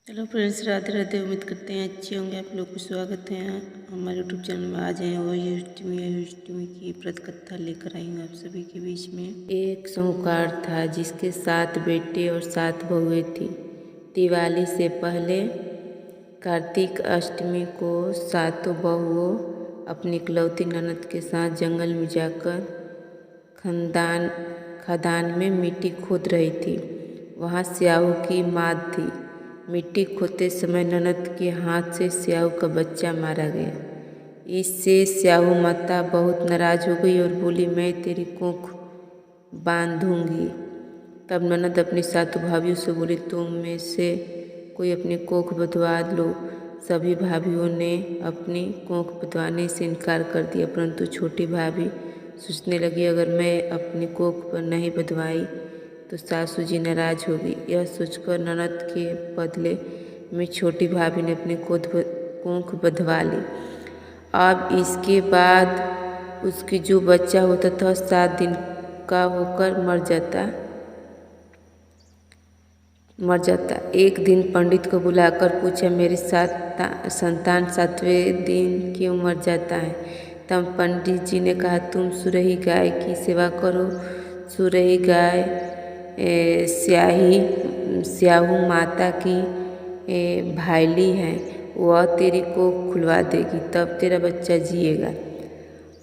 Hello friends, Radhe Radhe. उम्मीद करते हैं अच्छे होंगे। आप लोग को स्वागत है हमारे यूट्यूब चैनल में। आज हैं वो अष्टमी की व्रत कथा लेकर आई हूँ आप सभी के बीच में। एक साहूकार था जिसके 7 बेटे और 7 बहुएं थी। दिवाली से पहले कार्तिक अष्टमी को 7 बहुओं अपनी इकलौती ननद के साथ जंगल में जाकर खदान में मिट्टी खोद रही थी। वहाँ स्याहू की माद थी। मिट्टी खोदते समय ननद के हाथ से स्याहू का बच्चा मारा गया। इससे स्याहू माता बहुत नाराज हो गई और बोली, मैं तेरी कोख बांधूंगी। तब ननद अपनी 7 भाभियों से बोली, तुम में से कोई अपनी कोख बंधवा लो। सभी भाभियों ने अपनी कोख बंधवाने से इनकार कर दिया, परंतु छोटी भाभी सोचने लगी, अगर मैं अपनी कोख पर नहीं बंधवाई तो सासू जी नाराज होगी। यह सोचकर ननद के बदले में छोटी भाभी ने अपनी कोख बंधवा ली। अब इसके बाद उसकी जो बच्चा होता था 7 दिन का होकर मर जाता। एक दिन पंडित को बुलाकर पूछा, मेरी संतान 7वें दिन क्यों मर जाता है? तब पंडित जी ने कहा, तुम सुरही गाय की सेवा करो। सुरही गाय स्याहू माता की भाईली है, वह तेरी कोख खुलवा देगी, तब तेरा बच्चा जिएगा।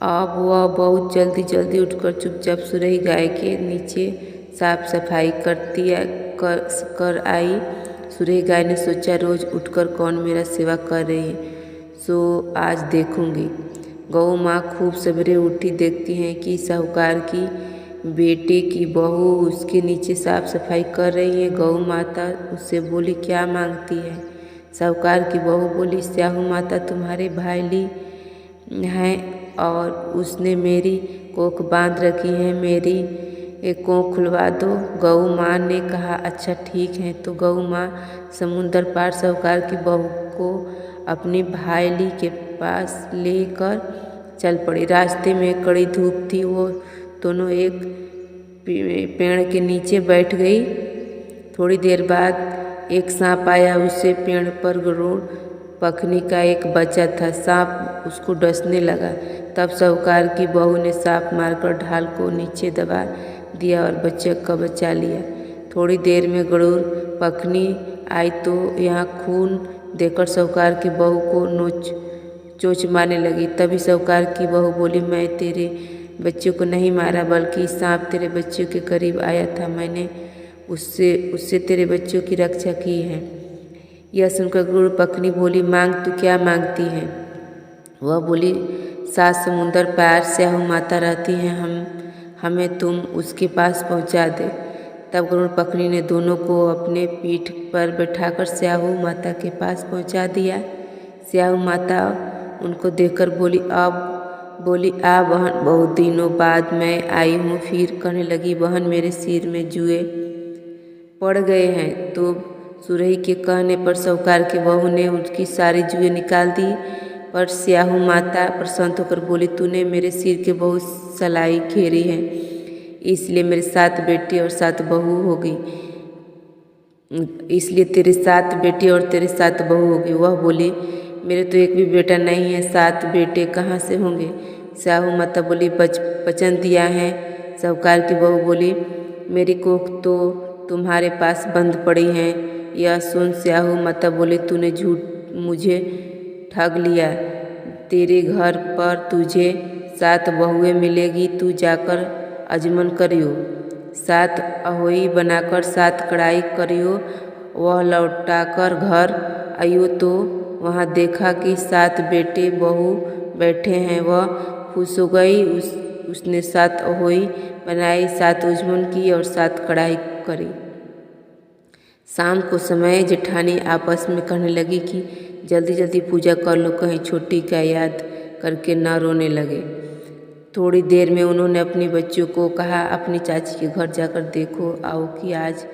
अब वह बहुत जल्दी उठकर चुपचाप सुरही गाय के नीचे साफ सफाई कर आई। सुरही गाय ने सोचा, रोज उठकर कौन मेरा सेवा कर रही है, सो आज देखूंगी। गौ माँ खूब सवेरे उठी, देखती हैं कि साहूकार की बेटे की बहू उसके नीचे साफ सफाई कर रही है। गौ माता उससे बोली, क्या मांगती है? साहूकार की बहू बोली, स्याहू माता तुम्हारे भाईली हैं और उसने मेरी कोख बांध रखी है, मेरी कोख खुलवा दो। गौ माँ ने कहा, अच्छा ठीक है। तो गौ माँ समुंदर पार साहूकार की बहू को अपनी भाईली के पास लेकर चल पड़ी। रास्ते में कड़ी धूप थी। वो दोनों एक पेड़ के नीचे बैठ गई। थोड़ी देर बाद एक सांप आया। उससे पेड़ पर गरुड़ पखनी का एक बच्चा था। सांप उसको डसने लगा। तब साहूकार की बहू ने सांप मारकर ढाल को नीचे दबा दिया और बच्चे का बचा लिया। थोड़ी देर में गरुड़ पखनी आई तो यहाँ खून देकर साहूकार की बहू को चोंच मारने लगी। तभी साहूकार की बहू बोली, मैं तेरे बच्चों को नहीं मारा, बल्कि सांप तेरे बच्चों के करीब आया था, मैंने उससे तेरे बच्चों की रक्षा की है। यह सुनकर गरुड़ पखनी बोली, मांग तू क्या मांगती है? वह बोली, 7 समुंदर पार स्याहू माता रहती हैं, हमें तुम उसके पास पहुंचा दे। तब गरुड़ पखनी ने दोनों को अपने पीठ पर बैठाकर स्याहू माता के पास पहुंचा दिया। स्याहू माता उनको देखकर बोली, आ बहन, बहुत दिनों बाद मैं आई हूँ। फिर कहने लगी, बहन मेरे सिर में जुए पड़ गए हैं। तो सुरही के कहने पर साहूकार की बहू ने उसकी सारी जुए निकाल दी। पर स्याहू माता प्रसन्न होकर बोली, तूने मेरे सिर के बहुत सलाई घेरी है, इसलिए मेरे 7 बेटे और 7 बहू होगी। इसलिए तेरे 7 बेटे और तेरे 7 बहू होगी। वह बोली, मेरे तो एक भी बेटा नहीं है, 7 बेटे कहाँ से होंगे? स्याहू माता बोली, वचन दिया है। साहूकार की बहू बोली, मेरी कोख तो तुम्हारे पास बंद पड़ी है। यह सुन स्याहू माता बोली, तूने झूठ मुझे ठग लिया। तेरे घर पर तुझे 7 बहुएं मिलेगी, तू जाकर अजमन करियो। 7 अहोई बनाकर 7 कढ़ाई करियो। वह लौटाकर घर आयो तो वहाँ देखा कि 7 बेटे बहू बैठे हैं। वह खुश हो गई। उसने 7 अहोई बनाई, 7 उजमन की और 7 कढ़ाई करी। शाम को समय जेठानी आपस में कहने लगी कि जल्दी पूजा कर लो, कहीं छोटी का याद करके न रोने लगे। थोड़ी देर में उन्होंने अपने बच्चों को कहा, अपनी चाची के घर जाकर देखो आओ कि आज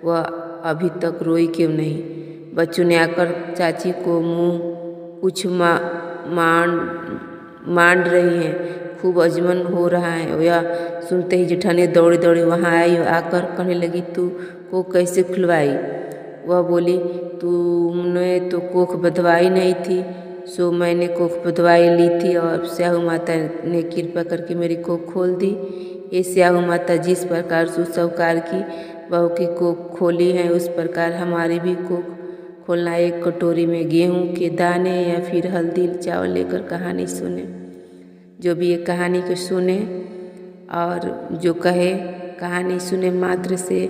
वह अभी तक रोई क्यों नहीं। बच्चों ने आकर चाची को मुँह कुछ मांड रही हैं, खूब अजमन हो रहा है। यह सुनते ही जेठानी दौड़ी वहाँ आई। आकर कहने लगी, तू को कैसे खुलवाई? वह बोली तुमने तो कोख बंधवाई नहीं थी, सो मैंने कोख बंधवाई ली थी और स्याहू माता ने कृपा करके मेरी कोख खोल दी। ये स्याहू माता जिस प्रकार से साहूकार की बहू की कोख खोली है उस प्रकार हमारी भी कोख खोलना। एक कटोरी में गेहूं के दाने या फिर हल्दी चावल लेकर कहानी सुने। जो भी ये कहानी को सुने और जो कहे कहानी सुने मात्र से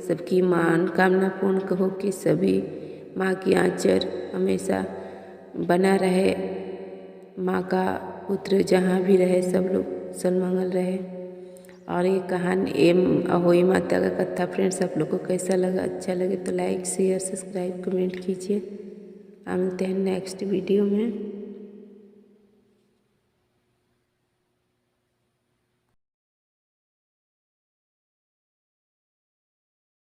सबकी मनोकामना पूर्ण हो कि सभी माँ की आंचर हमेशा बना रहे, माँ का पुत्र जहाँ भी रहे सब लोग सलमंगल रहे। और ये कहानी अहोई माता का कथा फ्रेंड्स आप लोग को कैसा लगा? अच्छा लगे तो लाइक शेयर सब्सक्राइब कमेंट कीजिए। मिलते हैं नेक्स्ट वीडियो में।